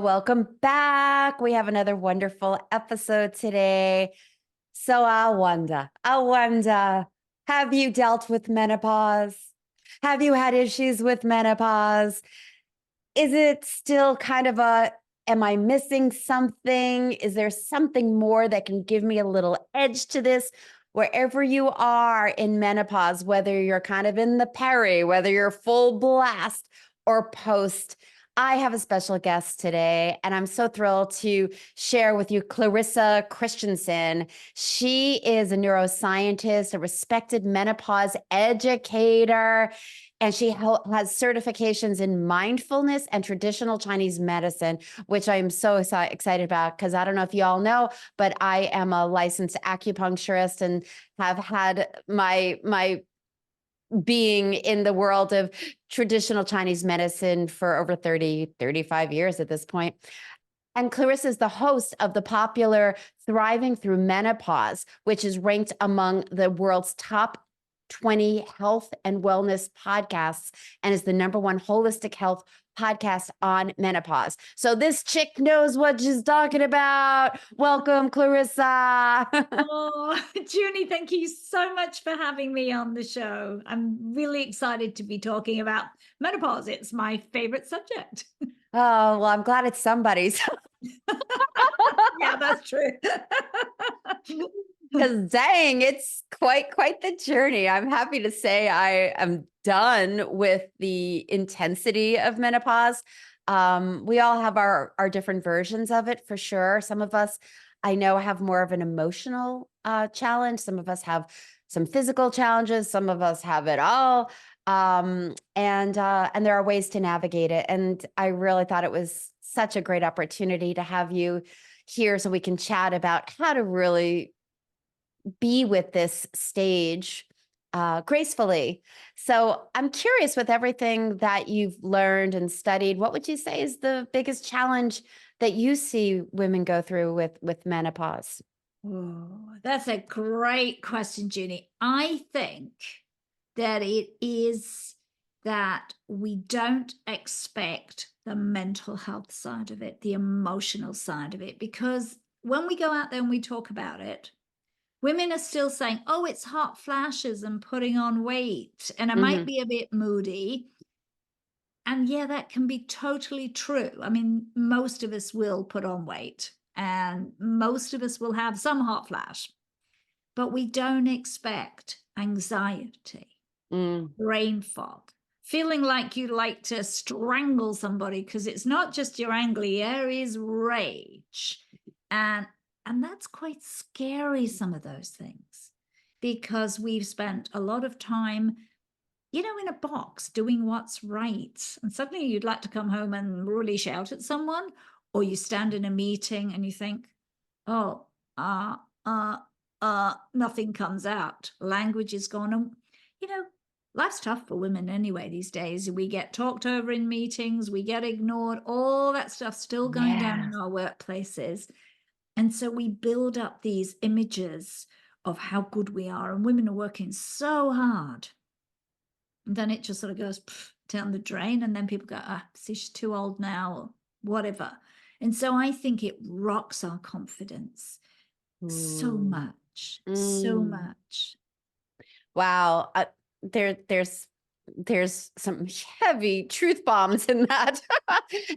welcome back. We have another wonderful episode today. So I wonder, have you dealt with menopause? Have you had issues with menopause? Is it still kind of am I missing something? Is there something more that can give me a little edge to this? Wherever you are in menopause, whether you're kind of in the peri, whether you're full blast or post, I have a special guest today, and I'm so thrilled to share with you Clarissa Kristjansson. She is a neuroscientist, a respected menopause educator, and she has certifications in mindfulness and traditional Chinese medicine, which I am so excited about because I don't know if you all know, but I am a licensed acupuncturist and have had my being in the world of traditional Chinese medicine for over 35 years at this point. And Clarissa is the host of the popular Thriving Thru Menopause, which is ranked among the world's top 20 health and wellness podcasts and is the #1 holistic health podcast on menopause. So this chick knows what she's talking about. Welcome, Clarissa. Oh, Junie, thank you so much for having me on the show. I'm really excited to be talking about menopause. It's my favorite subject. Oh, well, I'm glad it's somebody's. Yeah, that's true. Because dang, it's quite the journey. I'm happy to say I am done with the intensity of menopause. We all have our different versions of it for sure. Some of us, I know, have more of an emotional challenge. Some of us have some physical challenges. Some of us have it all. And there are ways to navigate it. And I really thought it was such a great opportunity to have you here so we can chat about how to really be with this stage gracefully. So I'm curious, with everything that you've learned and studied, what would you say is the biggest challenge that you see women go through with menopause? Oh, that's a great question, Junie. I think that it is that we don't expect the mental health side of it, the emotional side of it, because when we go out there and we talk about it, women are still saying, oh, it's hot flashes and putting on weight, and I might Hmm. be a bit moody. And yeah, that can be totally true. I mean, most of us will put on weight and most of us will have some hot flash, but we don't expect anxiety, Mm. brain fog, feeling like you'd like to strangle somebody because it's not just your angry, there is rage. And and that's quite scary, some of those things, because we've spent a lot of time, in a box doing what's right. And suddenly you'd like to come home and really shout at someone, or you stand in a meeting and you think, oh, nothing comes out. Language is gone. And, you know, life's tough for women anyway these days. We get talked over in meetings, we get ignored, all that stuff still going down Yeah. in our workplaces. And so we build up these images of how good we are, and women are working so hard. And then it just sort of goes down the drain, and then people go, see, she's too old now, or whatever. And so I think it rocks our confidence so Mm. much, so Mm. much. Wow. There's some heavy truth bombs in that.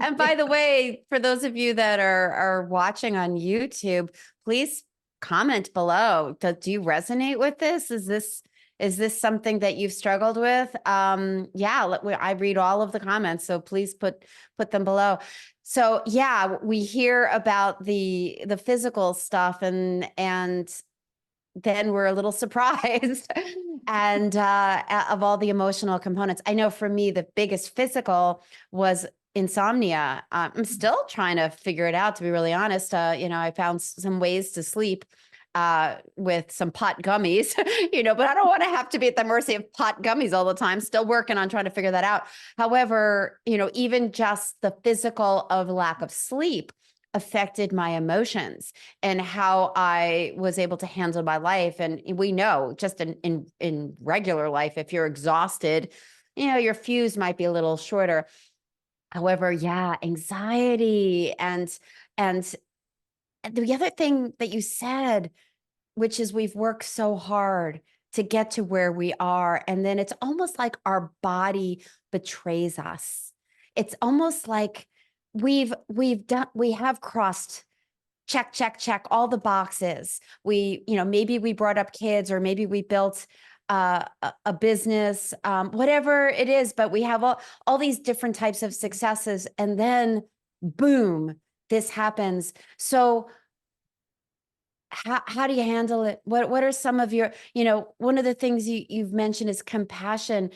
And by the way, for those of you that are watching on YouTube, please comment below. Do you resonate with this? Is this something that you've struggled with? Yeah, I read all of the comments, so please put them below. So yeah, we hear about the physical stuff, and then we're a little surprised and of all the emotional components. I know for me, the biggest physical was insomnia. I'm still trying to figure it out, to be really honest. I found some ways to sleep with some pot gummies, but I don't want to have to be at the mercy of pot gummies all the time. Still working on trying to figure that out. However, even just the physical of lack of sleep affected my emotions and how I was able to handle my life. And we know just in regular life, if you're exhausted, your fuse might be a little shorter. However, yeah, anxiety and the other thing that you said, which is we've worked so hard to get to where we are. And then it's almost like our body betrays us. It's almost like we have crossed check, check, check all the boxes. Maybe we brought up kids, or maybe we built a business, whatever it is, but we have all these different types of successes. And then boom, this happens. So how do you handle it? What are some of your, one of the things you've mentioned is compassion.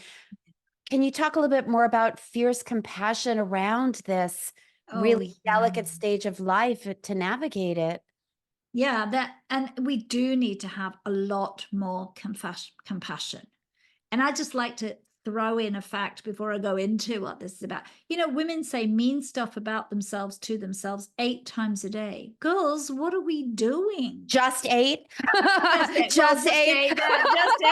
Can you talk a little bit more about fierce compassion around this Oh, really yeah. delicate stage of life to navigate it? Yeah, and we do need to have a lot more compassion. And I just like to throw in a fact before I go into what this is about. Women say mean stuff about themselves to themselves 8 times a day. Girls, what are we doing? Just eight? Just 8. Well, Just just eight? 8. Just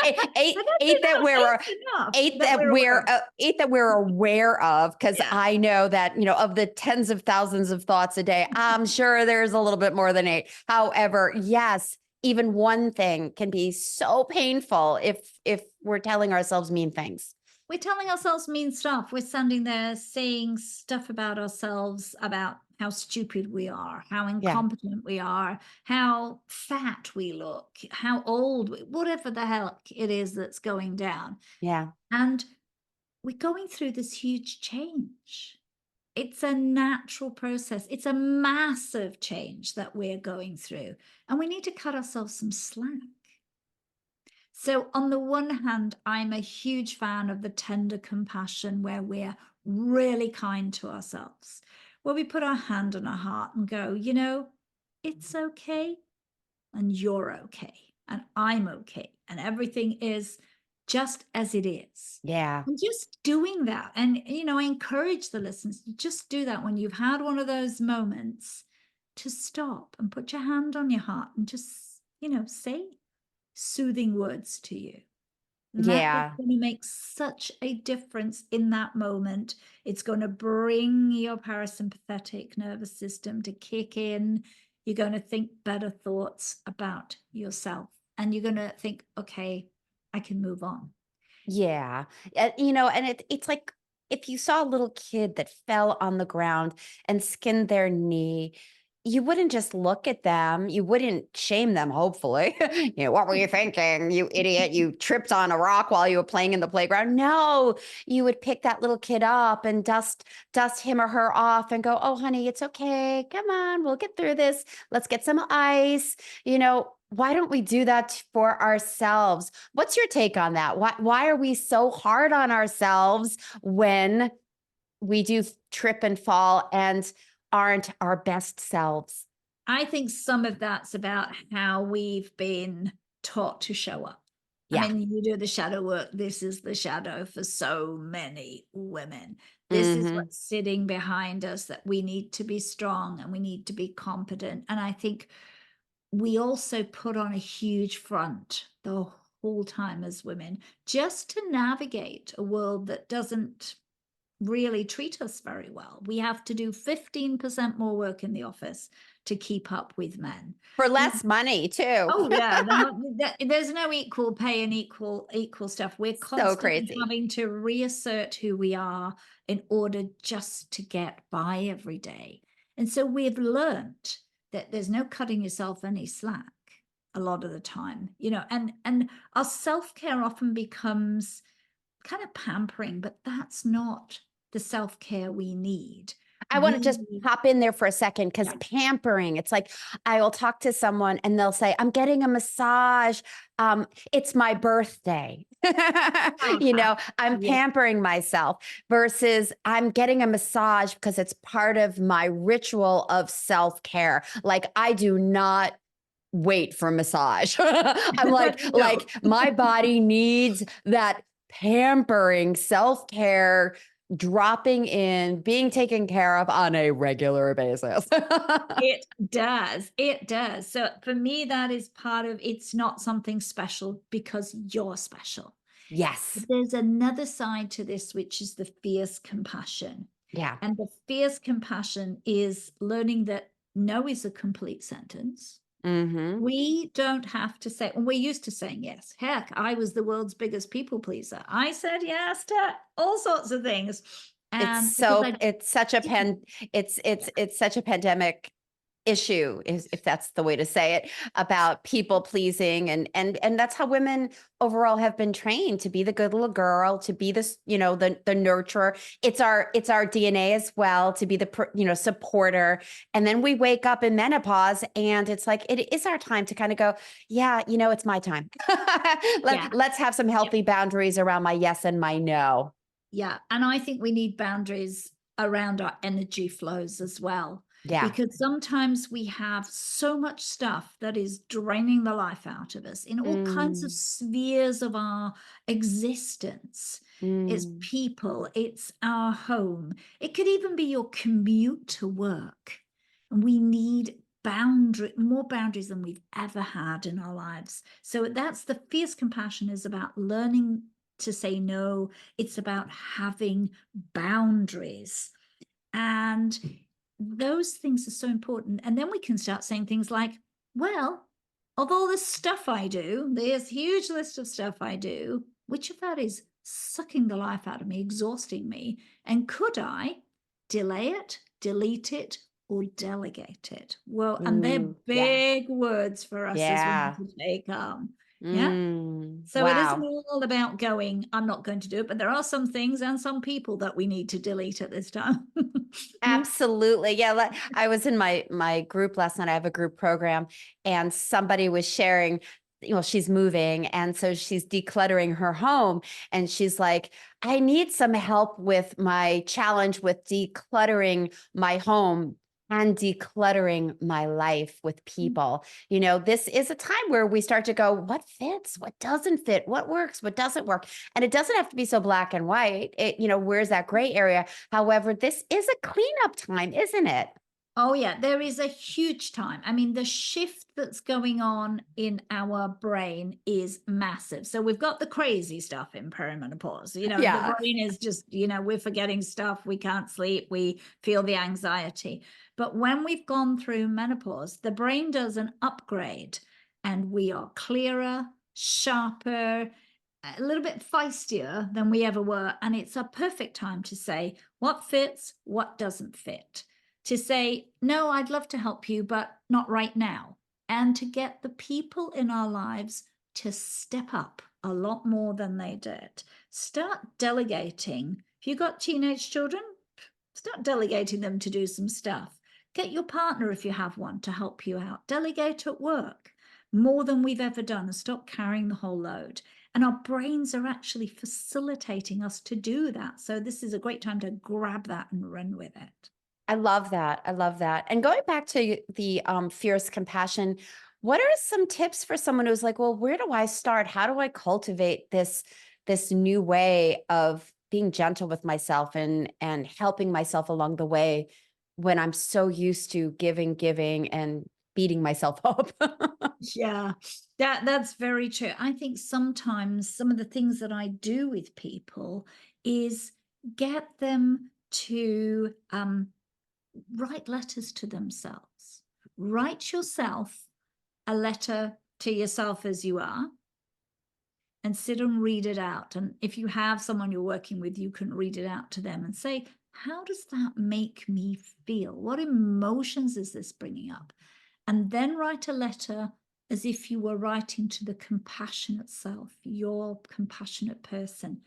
8. Eight, But that's eight that enough. we're, 8's enough eight that that we're aware we're, of. eight that we're aware of. Cause Yeah. I know that, of the tens of thousands of thoughts a day, I'm sure there's a little bit more than 8. However, yes, even one thing can be so painful if we're telling ourselves mean things. We're telling ourselves mean stuff. We're standing there saying stuff about ourselves, about how stupid we are, how Yeah. incompetent we are, how fat we look, how old, whatever the heck it is that's going down. Yeah. And we're going through this huge change. It's a natural process. It's a massive change that we're going through. And we need to cut ourselves some slack. So, on the one hand, I'm a huge fan of the tender compassion where we're really kind to ourselves, where we put our hand on our heart and go, it's okay, and you're okay, and I'm okay, and everything is just as it is. Yeah. And just doing that. And, I encourage the listeners to just do that when you've had one of those moments, to stop and put your hand on your heart and just, say soothing words to you. And that is Yeah. going to make such a difference in that moment. It's going to bring your parasympathetic nervous system to kick in. You're going to think better thoughts about yourself. And you're going to think, okay, I can move on. Yeah. And it's like if you saw a little kid that fell on the ground and skinned their knee, you wouldn't just look at them. You wouldn't shame them, hopefully. What were you thinking, you idiot? You tripped on a rock while you were playing in the playground. No, you would pick that little kid up and dust him or her off and go, oh, honey, it's okay. Come on, we'll get through this. Let's get some ice. Why don't we do that for ourselves? What's your take on that? Why are we so hard on ourselves when we do trip and fall and aren't our best selves? I think some of that's about how we've been taught to show up. I Yeah. mean, you do the shadow work. This is the shadow for so many women. This is Hmm. what's sitting behind us, that we need to be strong and we need to be competent. And I think we also put on a huge front the whole time as women, just to navigate a world that doesn't really treat us very well. We have to do 15% more work in the office to keep up with men. For We less money too. Oh yeah, there's no equal pay and equal stuff. We're So constantly crazy. having to reassert who we are in order just to get by every day. And so we've learned that there's no cutting yourself any slack a lot of the time, and our self-care often becomes kind of pampering, but that's not the self-care we need. I want to just We pop in there for a second because Yeah. pampering, it's like I will talk to someone and they'll say, I'm getting a massage. It's my birthday. I'm Yeah. pampering myself versus I'm getting a massage because it's part of my ritual of self-care. Like I do not wait for massage. I'm No. like my body needs that pampering self-care dropping in, being taken care of on a regular basis. It does. It does. So for me, that is part of it's not something special because you're special. Yes. But there's another side to this, which is the fierce compassion. Yeah. And the fierce compassion is learning that no is a complete sentence. Mm-hmm. We don't have to say, and we're used to saying yes. Heck, I was the world's biggest people pleaser. I said yes to all sorts of things. And because I It's such a didn't, it's such a pandemic issue, is if that's the way to say it, about people pleasing, and that's how women overall have been trained to be the good little girl, to be this, the nurturer. It's our DNA as well, to be the supporter. And then we wake up in menopause and it's like it is our time to kind of go, yeah, it's my time. yeah. Let's have some healthy boundaries around my yes and my no. Yeah. And I think we need boundaries around our energy flows as well. Yeah. Because sometimes we have so much stuff that is draining the life out of us in all kinds of Mm, spheres of our existence. It's mm, people, it's our home. It could even be your commute to work. And we need more boundaries than we've ever had in our lives. So that's the fierce compassion, is about learning to say no. It's about having boundaries. And those things are so important. And then we can start saying things like, well, of all the stuff I do, this huge list of stuff I do, which of that is sucking the life out of me, exhausting me? And could I delay it, delete it, or delegate it? Well, and they're yeah. big words for us as women Yeah. to take on. Yeah. So it isn't Wow. all about going, I'm not going to do it, but there are some things and some people that we need to delete at this time. Yeah. Absolutely. Yeah. I was in my group last night. I have a group program, and somebody was sharing, she's moving. And so she's decluttering her home. And she's like, I need some help with my challenge with decluttering my home and decluttering my life with people. This is a time where we start to go, what fits, what doesn't fit, what works, what doesn't work. And it doesn't have to be so black and white. Where's that gray area? However, this is a cleanup time, isn't it? Oh, yeah, there is a huge time. I mean, the shift that's going on in our brain is massive. So we've got the crazy stuff in perimenopause. The Yeah. brain is just, we're forgetting stuff. We can't sleep. We feel the anxiety. But when we've gone through menopause, the brain does an upgrade and we are clearer, sharper, a little bit feistier than we ever were. And it's a perfect time to say what fits, what doesn't fit. To say, no, I'd love to help you, but not right now. And to get the people in our lives to step up a lot more than they did. Start delegating. If you've got teenage children, start delegating them to do some stuff. Get your partner, if you have one, to help you out. Delegate at work more than we've ever done, and stop carrying the whole load. And our brains are actually facilitating us to do that. So this is a great time to grab that and run with it. I love that. I love that. And going back to the fierce compassion, what are some tips for someone who's like, well, where do I start? How do I cultivate this new way of being gentle with myself and helping myself along the way when I'm so used to giving and beating myself up? Yeah, that's very true. I think sometimes some of the things that I do with people is get them to write letters to themselves. Write yourself a letter to yourself as you are, and sit and read it out. And if you have someone you're working with, you can read it out to them and say, how does that make me feel? What emotions is this bringing up? And then write a letter as if you were writing to the compassionate self, your compassionate person,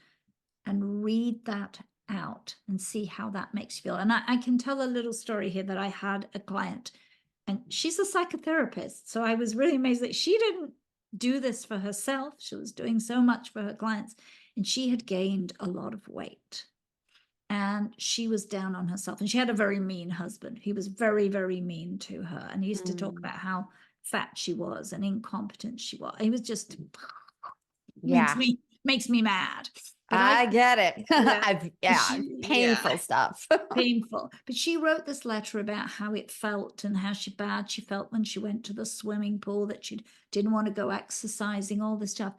and read that out and see how that makes you feel. And I can tell a little story here that I had a client, and she's a psychotherapist. So I was really amazed that she didn't do this for herself. She was doing so much for her clients, and she had gained a lot of weight. And she was down on herself, and she had a very mean husband. He was very, very mean to her. And he used to talk Mm, about how fat she was and incompetent she was. He was just yeah, makes me mad. But I get it. yeah, Painful stuff. painful. But she wrote this letter about how it felt and how bad she felt when she went to the swimming pool, that she didn't want to go exercising, all this stuff.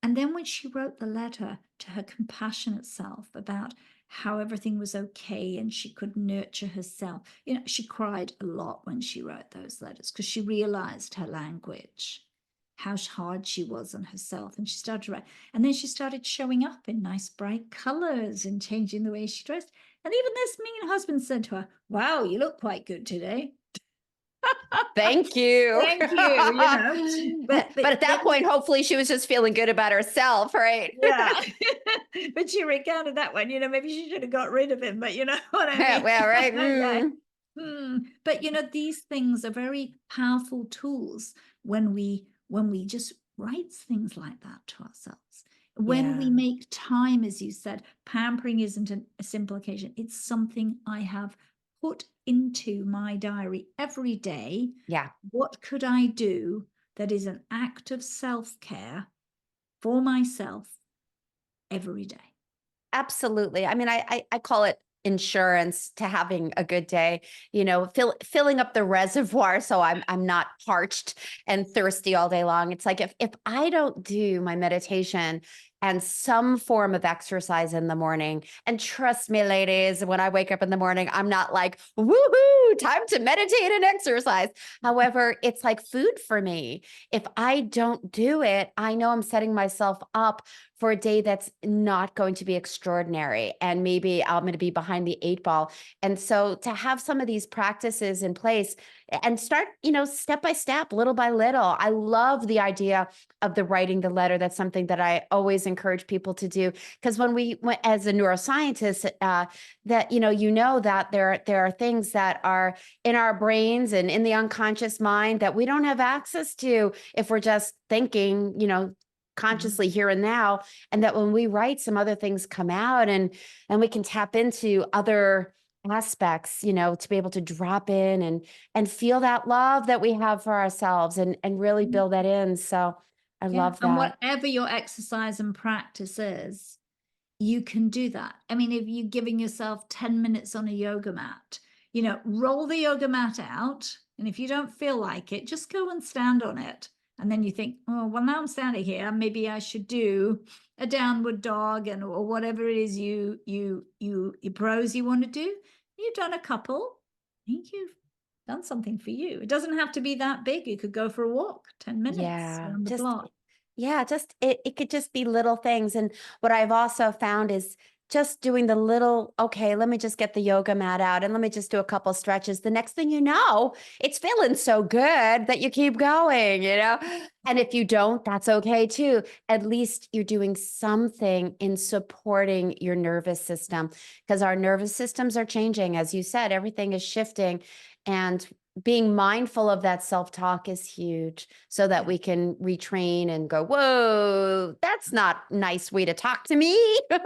And then when she wrote the letter to her compassionate self about how everything was okay and she could nurture herself, she cried a lot when she wrote those letters because she realized her language, how hard she was on herself. And she started to write. And then she started showing up in nice, bright colors and changing the way she dressed. And even this mean husband said to her, "Wow, you look quite good today." Thank you. Thank you, But at that point, hopefully she was just feeling good about herself, right? yeah. But she recounted that one, maybe she should have got rid of him, but you know what I mean? Well, right. Yeah. But these things are very powerful tools when we just write things like that to ourselves. When we Yeah. make time, as you said, pampering isn't a simple occasion. It's something I have put into my diary every day. Yeah. What could I do that is an act of self-care for myself every day? Absolutely. I mean, I call it insurance to having a good day, filling up the reservoir so I'm not parched and thirsty all day long. It's like if I don't do my meditation and some form of exercise in the morning, and trust me, ladies, when I wake up in the morning, I'm not like, woohoo, time to meditate and exercise. However, it's like food for me. If I don't do it, I know I'm setting myself up for a day that's not going to be extraordinary. And maybe I'm going to be behind the 8 ball. And so to have some of these practices in place and start, step by step, little by little. I love the idea of the writing the letter. That's something that I always encourage people to do. Because when we went as a neuroscientist, that, that there are things that are in our brains and in the unconscious mind that we don't have access to if we're just thinking, consciously here and now, and that when we write, some other things come out and we can tap into other aspects, to be able to drop in and feel that love that we have for ourselves and really build that in. So I Yeah. love And that. whatever your exercise and practice is, you can do that. I mean, if you're giving yourself 10 minutes on a yoga mat, roll the yoga mat out. And if you don't feel like it, just go and stand on it. And then you think, oh, well, now I'm standing here. Maybe I should do a downward dog or whatever it is you pros you want to do. You've done a couple. I think you've done something for you. It doesn't have to be that big. You could go for a walk, 10 minutes Yeah, around the block. just it could just be little things. And what I've also found is just doing the little, okay, let me just get the yoga mat out and let me just do a couple stretches. The next thing you know, it's feeling so good that you keep going. And if you don't, that's okay too. At least you're doing something in supporting your nervous system, because our nervous systems are changing. As you said, everything is shifting. And being mindful of that self-talk is huge so that we can retrain and go, whoa, that's not a nice way to talk to me.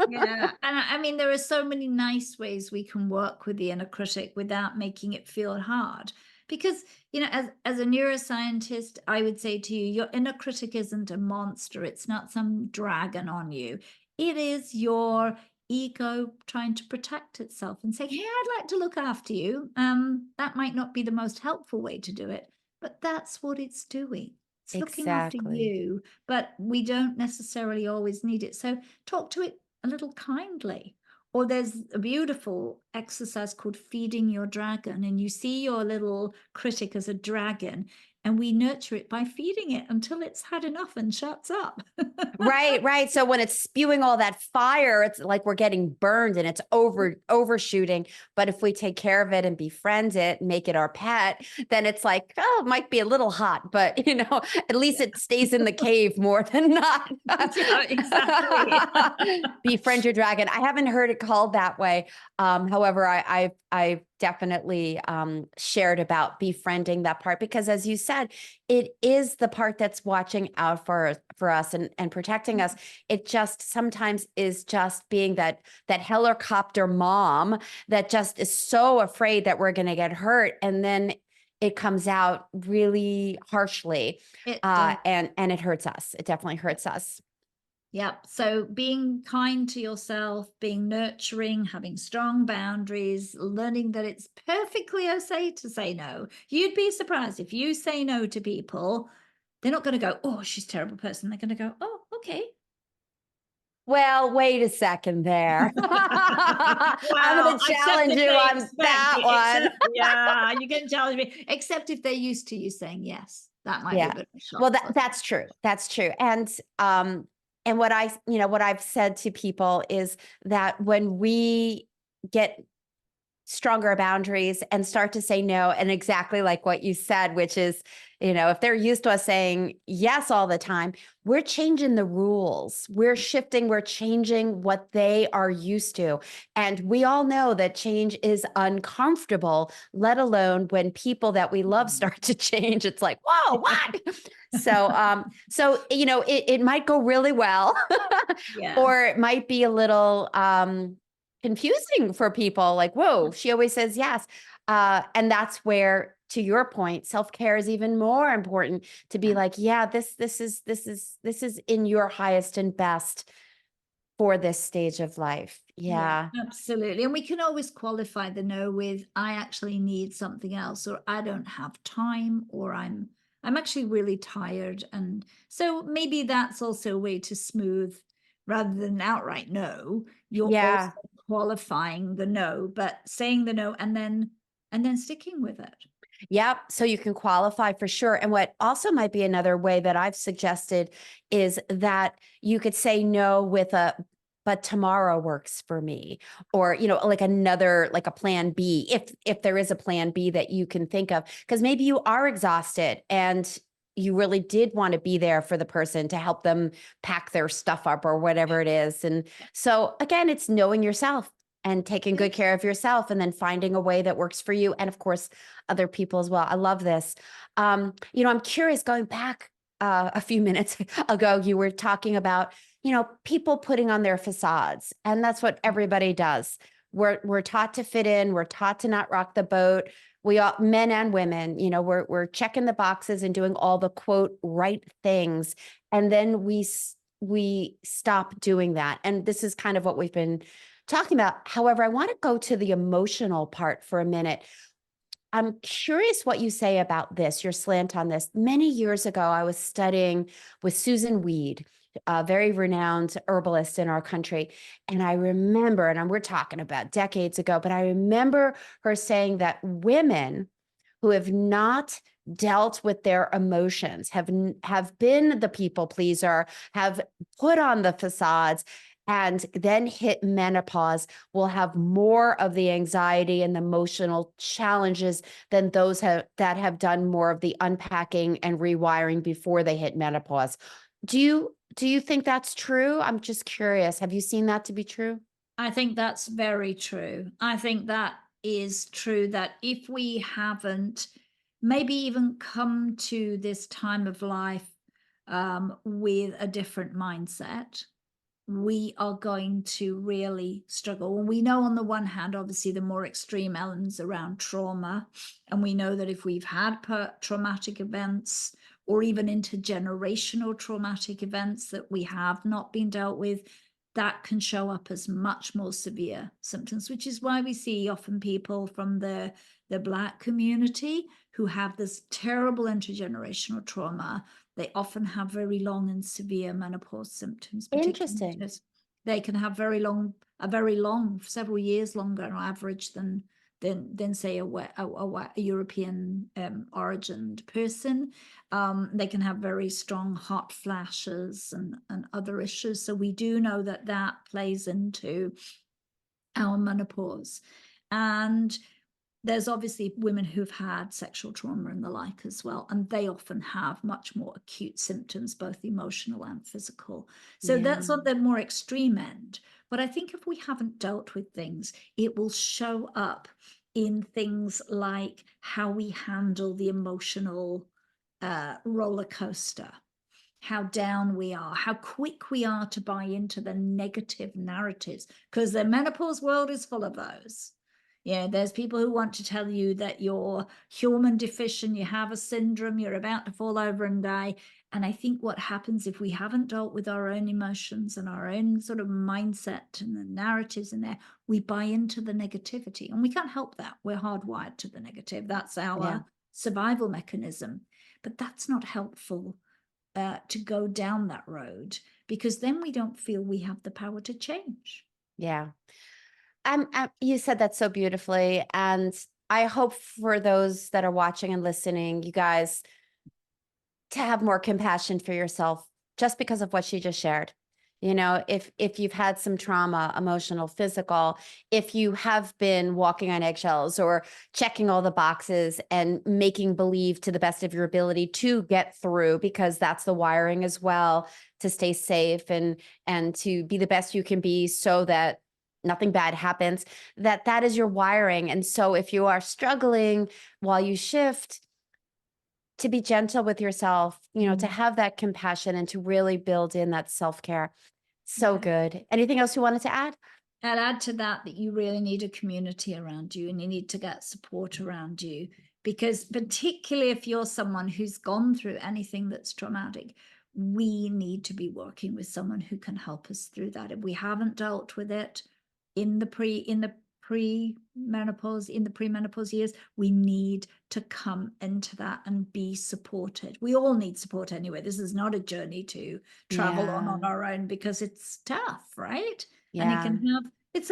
Yeah. And I mean, there are so many nice ways we can work with the inner critic without making it feel hard. Because, as a neuroscientist, I would say to you, your inner critic isn't a monster. It's not some dragon on you. It is your ego trying to protect itself and say, hey, I'd like to look after you. That might not be the most helpful way to do it, but that's what it's doing. It's looking after Exactly. you, but we don't necessarily always need it. So talk to it a little kindly. Or there's a beautiful exercise called feeding your dragon, and you see your little critic as a dragon, and we nurture it by feeding it until it's had enough and shuts up. Right. So when it's spewing all that fire, it's like we're getting burned and it's overshooting. But if we take care of it and befriend it, make it our pet, then it's like, oh, it might be a little hot, but at least it stays in the cave more than not. Yeah, exactly. Befriend your dragon. I haven't heard it called that way. However, I've definitely shared about befriending that part, because as you said, it is the part that's watching out for us and protecting us. It just sometimes is just being that helicopter mom that just is so afraid that we're going to get hurt, and then it comes out really harshly, It does. and it hurts us. It definitely hurts us. Yep. So being kind to yourself, being nurturing, having strong boundaries, learning that it's perfectly okay to say no. You'd be surprised if you say no to people, they're not going to go, oh, she's a terrible person. They're going to go, oh, okay. Well, wait a second there. I'm Well, going to except challenge if you they on expect that it, one. except, yeah, you can challenge me, except if they're used to you saying yes. That might be a Yeah. bit of a Well, shock. But that's true. That's true. And what what I've said to people is that when we get stronger boundaries and start to say no, and exactly like what you said, which is, if they're used to us saying yes all the time, we're changing the rules, we're shifting, we're changing what they are used to. And we all know that change is uncomfortable, let alone when people that we love start to change. It's like, whoa, what? So it might go really well yeah, or it might be a little confusing for people, like, whoa, she always says yes. And that's where, to your point, self-care is even more important, to be yeah. like, yeah, this is in your highest and best for this stage of life. Yeah, Yeah. absolutely. And we can always qualify the no with I actually need something else, or I don't have time, or I'm actually really tired. And so maybe that's also a way to smooth, rather than outright no, you're also Yeah. qualifying the no, but saying the no and then sticking with it. Yep. So you can qualify for sure. And what also might be another way that I've suggested is that you could say no with but tomorrow works for me, or, like like a plan B, if there is a plan B that you can think of, because maybe you are exhausted and you really did want to be there for the person to help them pack their stuff up or whatever it is. And so again, it's knowing yourself and taking Yeah. good care of yourself, and then finding a way that works for you. And of course, other people as well. I love this. I'm curious, going back a few minutes ago, you were talking about, people putting on their facades, and that's what everybody does. We're taught to fit in, we're taught to not rock the boat. We all, men and women, we're checking the boxes and doing all the quote right things. And then we stop doing that. And this is kind of what we've been talking about. However, I want to go to the emotional part for a minute. I'm curious what you say about this, your slant on this. Many years ago, I was studying with Susan Weed, a very renowned herbalist in our country. And I remember, and we're talking about decades ago, but I remember her saying that women who have not dealt with their emotions, have been the people pleaser, have put on the facades, and then hit menopause, will have more of the anxiety and the emotional challenges than those that have done more of the unpacking and rewiring before they hit menopause. Do you think that's true? I'm just curious. Have you seen that to be true? I think that's very true. I think that is true, that if we haven't maybe even come to this time of life with a different mindset, we are going to really struggle. And we know, on the one hand, obviously, the more extreme elements around trauma. And we know that if we've had traumatic events, or even intergenerational traumatic events that we have not been dealt with, that can show up as much more severe symptoms, which is why we see often people from the Black community who have this terrible intergenerational trauma. They often have very long and severe menopause symptoms, particularly Interesting. because they can have a very long, several years longer on average than say a European origined person. They can have very strong hot flashes and other issues. So we do know that that plays into our menopause. And there's obviously women who've had sexual trauma and the like as well, and they often have much more acute symptoms, both emotional and physical. So that's Yeah. on the more extreme end. But I think if we haven't dealt with things, it will show up in things like how we handle the emotional roller coaster, how down we are, how quick we are to buy into the negative narratives, because the menopause world is full of those. There's people who want to tell you that you're hormone deficient, you have a syndrome, you're about to fall over and die. And I think what happens, if we haven't dealt with our own emotions and our own sort of mindset and the narratives in there, we buy into the negativity. And we can't help that. We're hardwired to the negative. That's Yeah. our survival mechanism. But that's not helpful to go down that road, because then we don't feel we have the power to change. Yeah. You said that so beautifully. And I hope for those that are watching and listening, you guys, to have more compassion for yourself just because of what she just shared. You know, if you've had some trauma, emotional, physical, if you have been walking on eggshells or checking all the boxes and making believe to the best of your ability to get through, because that's the wiring as well, to stay safe and to be the best you can be so that nothing bad happens, that is your wiring. And so if you are struggling while you shift, to be gentle with yourself, you know, to have that compassion and to really build in that self-care. So good. Anything else you wanted to add? I'd add to that you really need a community around you, and you need to get support around you, because particularly if you're someone who's gone through anything that's traumatic, we need to be working with someone who can help us through that. If we haven't dealt with it in the premenopause years, we need to come into that and be supported. We all need support anyway. This is not a journey to travel on our own, because it's tough, right? And it can have, it's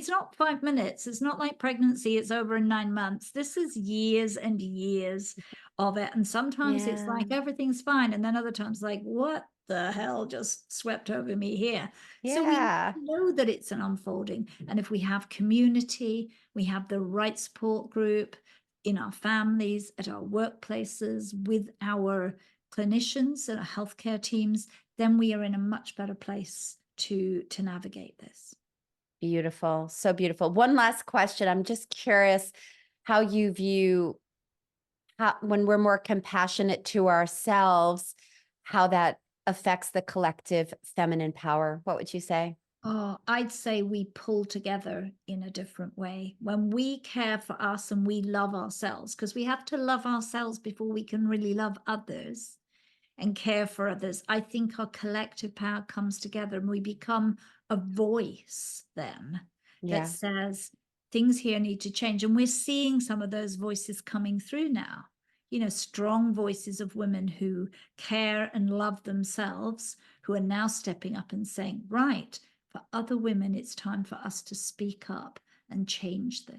not 5 minutes. It's not like pregnancy. It's over in 9 months. This is years and years of it. And sometimes it's like everything's fine. And then other times like, what the hell just swept over me here? So we know that it's an unfolding. And if we have community, we have the right support group in our families, at our workplaces, with our clinicians and our healthcare teams, then we are in a much better place to navigate this. Beautiful. So beautiful. One last question. I'm just curious how you view how, when we're more compassionate to ourselves, how that affects the collective feminine power. What would you say? Oh, I'd say we pull together in a different way. When we care for us and we love ourselves, because we have to love ourselves before we can really love others and care for others, I think our collective power comes together and we become a voice then that says things here need to change. And we're seeing some of those voices coming through now. You know, strong voices of women who care and love themselves, who are now stepping up and saying, right, for other women, it's time for us to speak up and change this.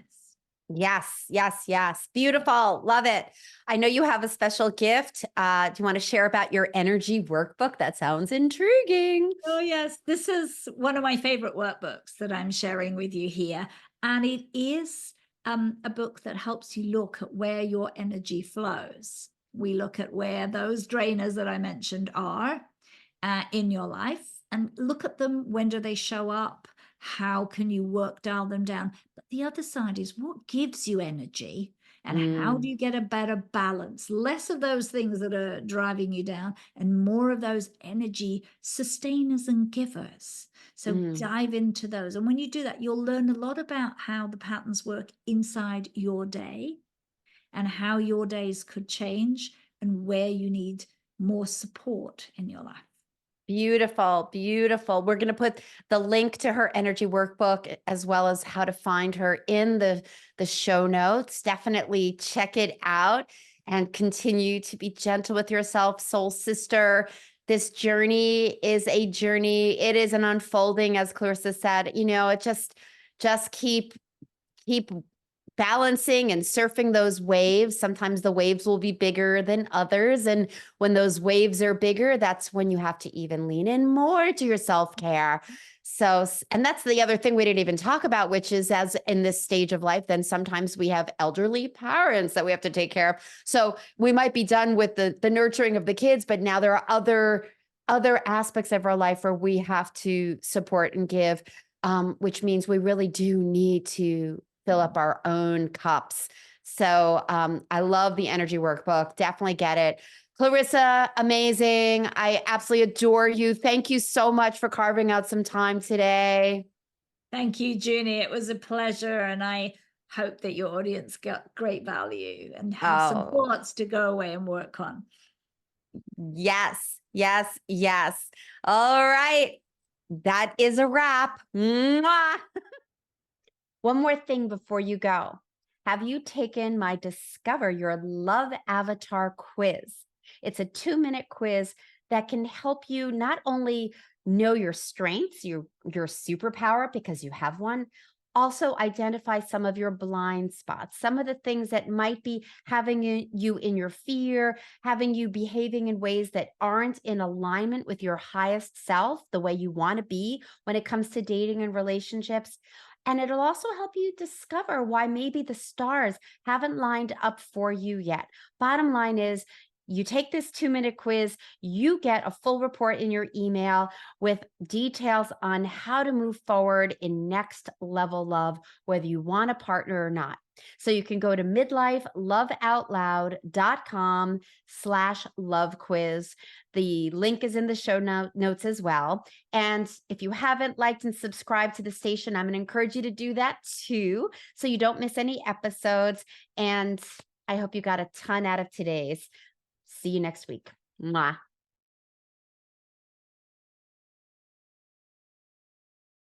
Yes, yes, yes. Beautiful. Love it. I know you have a special gift. Do you want to share about your energy workbook? That sounds intriguing. Oh, yes. This is one of my favorite workbooks that I'm sharing with you here. And it is a book that helps you look at where your energy flows. We look at where those drainers that I mentioned are in your life and look at them. When do they show up? How can you dial them down? But the other side is what gives you energy, and how do you get a better balance? Less of those things that are driving you down and more of those energy sustainers and givers. So dive into those. And when you do that, you'll learn a lot about how the patterns work inside your day and how your days could change and where you need more support in your life. Beautiful, beautiful. We're going to put the link to her energy workbook as well as how to find her in the show notes. Definitely check it out and continue to be gentle with yourself, soul sister. This journey is a journey. It is an unfolding, as Clarissa said. You know, it just keep balancing and surfing those waves. Sometimes the waves will be bigger than others. And when those waves are bigger, that's when you have to even lean in more to your self-care. So, and that's the other thing we didn't even talk about, which is as in this stage of life, then sometimes we have elderly parents that we have to take care of. So we might be done with the nurturing of the kids, but now there are other aspects of our life where we have to support and give, which means we really do need to fill up our own cups. So I love the energy workbook. Definitely get it. Clarissa, amazing. I absolutely adore you. Thank you so much for carving out some time today. Thank you, Junie. It was a pleasure. And I hope that your audience got great value and have some thoughts to go away and work on. Yes, yes, yes. All right. That is a wrap. Mwah! One more thing before you go. Have you taken my Discover Your Love Avatar quiz? It's a 2-minute quiz that can help you not only know your strengths, your superpower because you have one, also identify some of your blind spots, some of the things that might be having you in your fear, having you behaving in ways that aren't in alignment with your highest self, the way you want to be when it comes to dating and relationships. And it'll also help you discover why maybe the stars haven't lined up for you yet. Bottom line is, you take this 2-minute quiz, you get a full report in your email with details on how to move forward in next level love, whether you want a partner or not. So you can go to midlifeloveoutloud.com/love quiz. The link is in the show notes as well. And if you haven't liked and subscribed to the station, I'm going to encourage you to do that too, so you don't miss any episodes. And I hope you got a ton out of today's. See you next week. Mwah.